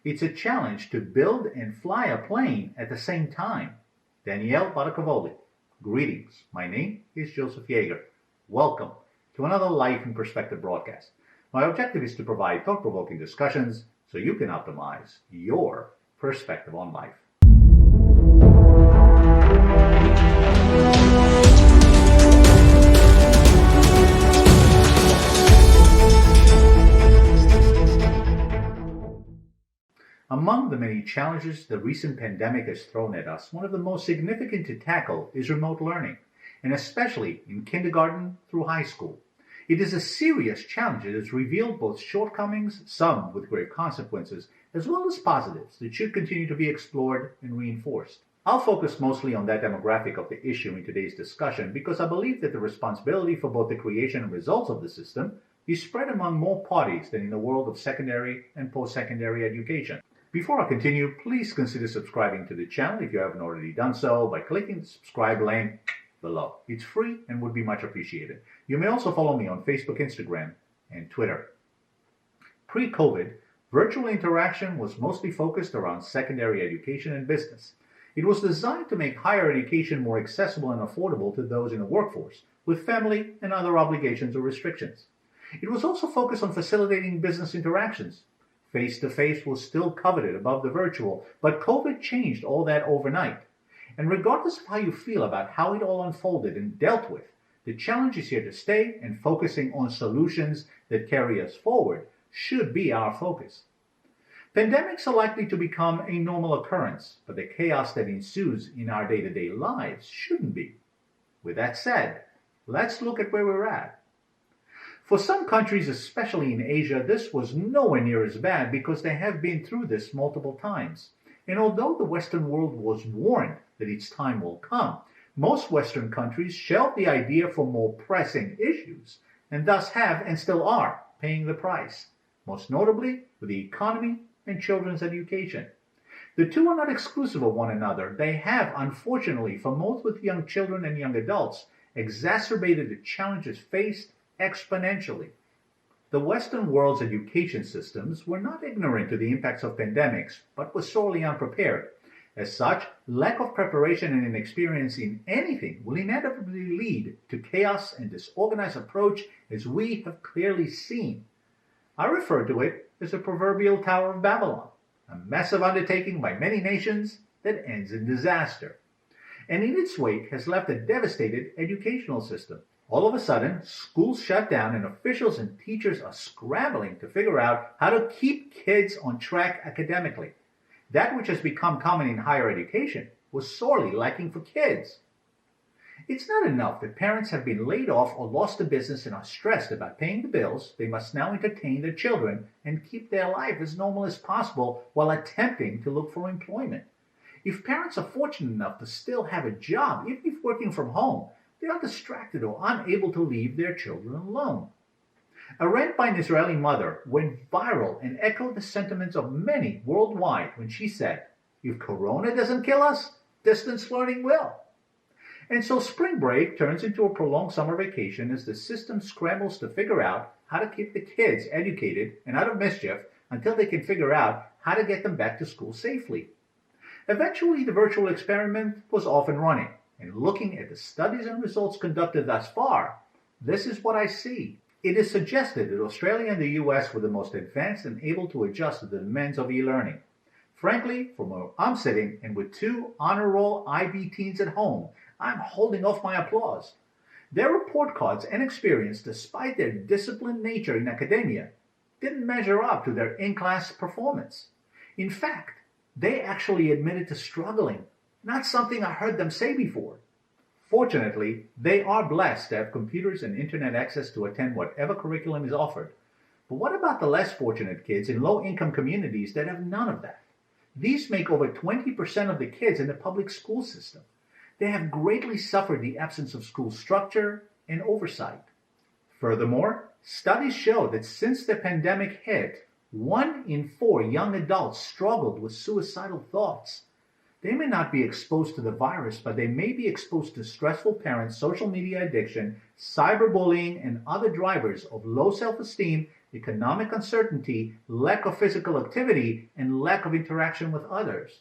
It's a challenge to build and fly a plane at the same time. Danielle Barakovoli. Greetings. My name is Joseph Yagar. Welcome to another Life in Perspective broadcast. My objective is to provide thought-provoking discussions so you can optimize your perspective on life. Among the many challenges the recent pandemic has thrown at us, one of the most significant to tackle is remote learning, and especially in kindergarten through high school. It is a serious challenge that has revealed both shortcomings, some with grave consequences, as well as positives that should continue to be explored and reinforced. I'll focus mostly on that demographic of the issue in today's discussion because I believe that the responsibility for both the creation and results of the system is spread among more parties than in the world of secondary and post-secondary education. Before I continue, please consider subscribing to the channel if you haven't already done so by clicking the subscribe link below. It's free and would be much appreciated. You may also follow me on Facebook, Instagram, and Twitter. Pre-COVID, virtual interaction was mostly focused around secondary education and business. It was designed to make higher education more accessible and affordable to those in the workforce, with family and other obligations or restrictions. It was also focused on facilitating business interactions. Face-to-face was still coveted above the virtual, but COVID changed all that overnight. And regardless of how you feel about how it all unfolded and dealt with, the challenge is here to stay, and focusing on solutions that carry us forward should be our focus. Pandemics are likely to become a normal occurrence, but the chaos that ensues in our day-to-day lives shouldn't be. With that said, let's look at where we're at. For some countries, especially in Asia, this was nowhere near as bad because they have been through this multiple times. And although the Western world was warned that its time will come, most Western countries shelved the idea for more pressing issues, and thus have and still are paying the price, most notably with the economy and children's education. The two are not exclusive of one another. They have, unfortunately, for most with young children and young adults, exacerbated the challenges faced exponentially. The Western world's education systems were not ignorant to the impacts of pandemics, but were sorely unprepared. As such, lack of preparation and inexperience in anything will inevitably lead to chaos and disorganized approach, as we have clearly seen. I refer to it as the proverbial Tower of Babylon, a massive undertaking by many nations that ends in disaster, and in its wake has left a devastated educational system. All of a sudden, schools shut down and officials and teachers are scrambling to figure out how to keep kids on track academically. That which has become common in higher education was sorely lacking for kids. It's not enough that parents have been laid off or lost a business and are stressed about paying the bills. They must now entertain their children and keep their life as normal as possible while attempting to look for employment. If parents are fortunate enough to still have a job, even if working from home, they are distracted or unable to leave their children alone. A rant by an Israeli mother went viral and echoed the sentiments of many worldwide when she said, "If Corona doesn't kill us, distance learning will." And so spring break turns into a prolonged summer vacation as the system scrambles to figure out how to keep the kids educated and out of mischief until they can figure out how to get them back to school safely. Eventually, the virtual experiment was off and running. And looking at the studies and results conducted thus far, this is what I see. It is suggested that Australia and the US were the most advanced and able to adjust to the demands of e-learning. Frankly, from where I'm sitting and with two honor roll IB teens at home, I'm holding off my applause. Their report cards and experience, despite their disciplined nature in academia, didn't measure up to their in-class performance. In fact, they actually admitted to struggling. Not something I heard them say before. Fortunately, they are blessed to have computers and internet access to attend whatever curriculum is offered. But what about the less fortunate kids in low-income communities that have none of that? These make over 20% of the kids in the public school system. They have greatly suffered the absence of school structure and oversight. Furthermore, studies show that since the pandemic hit, 1 in 4 young adults struggled with suicidal thoughts. They may not be exposed to the virus, but they may be exposed to stressful parents, social media addiction, cyberbullying, and other drivers of low self-esteem economic uncertainty, lack of physical activity, and lack of interaction with others.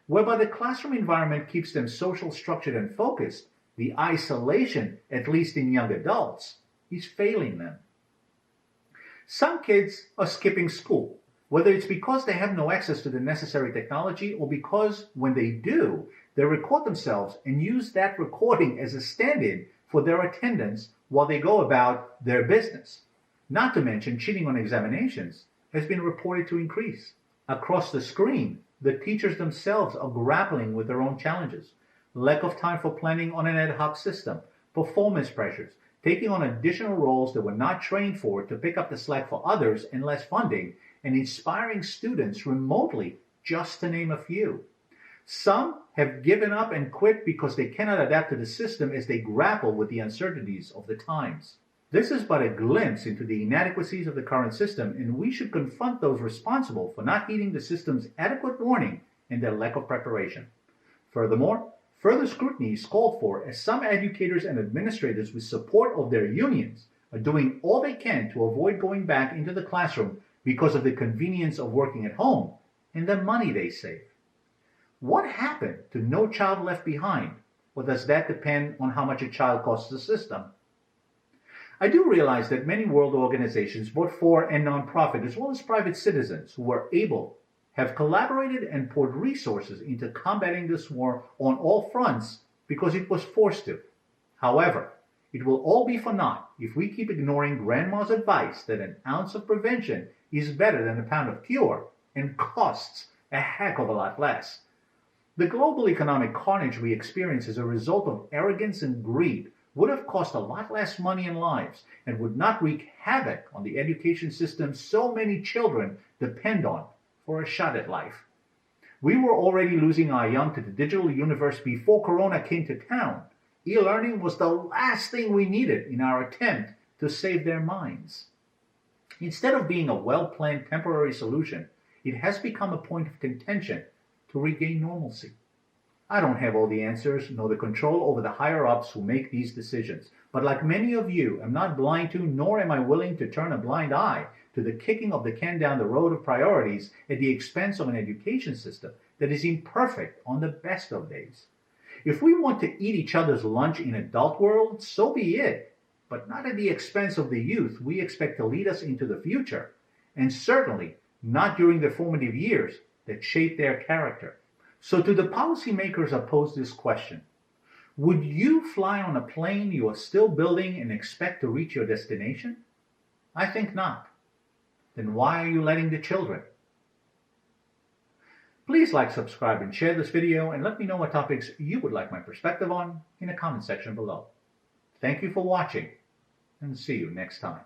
Whereby the classroom environment keeps them social, structured, and focused, the isolation, at least in young adults, is failing them. Some kids are skipping school, whether it's because they have no access to the necessary technology or because when they do, they record themselves and use that recording as a stand-in for their attendance while they go about their business. Not to mention cheating on examinations has been reported to increase. Across the screen, the teachers themselves are grappling with their own challenges. Lack of time for planning on an ad hoc system, performance pressures, taking on additional roles that were not trained for to pick up the slack for others and less funding, and inspiring students remotely, just to name a few. Some have given up and quit because they cannot adapt to the system as they grapple with the uncertainties of the times. This is but a glimpse into the inadequacies of the current system, and we should confront those responsible for not heeding the system's adequate warning and their lack of preparation. Furthermore, further scrutiny is called for as some educators and administrators with support of their unions are doing all they can to avoid going back into the classroom because of the convenience of working at home and the money they save. What happened to No Child Left Behind? Or does that depend on how much a child costs the system? I do realize that many world organizations, both for and nonprofit, as well as private citizens who are able, have collaborated and poured resources into combating this war on all fronts because it was forced to. However, it will all be for naught if we keep ignoring Grandma's advice that an ounce of prevention is better than a pound of cure and costs a heck of a lot less. The global economic carnage we experience as a result of arrogance and greed would have cost a lot less money and lives and would not wreak havoc on the education system so many children depend on for a shot at life. We were already losing our young to the digital universe before Corona came to town. E-learning was the last thing we needed in our attempt to save their minds. Instead of being a well-planned temporary solution, it has become a point of contention to regain normalcy. I don't have all the answers nor the control over the higher-ups who make these decisions, but like many of you, I'm not blind to nor am I willing to turn a blind eye to the kicking of the can down the road of priorities at the expense of an education system that is imperfect on the best of days. If we want to eat each other's lunch in adult world, so be it, but not at the expense of the youth we expect to lead us into the future, and certainly not during the formative years that shape their character. So to the policymakers I pose this question: would you fly on a plane you are still building and expect to reach your destination? I think not. Then why are you letting the children? Please like, subscribe, and share this video, and let me know what topics you would like my perspective on in the comment section below. Thank you for watching, and see you next time.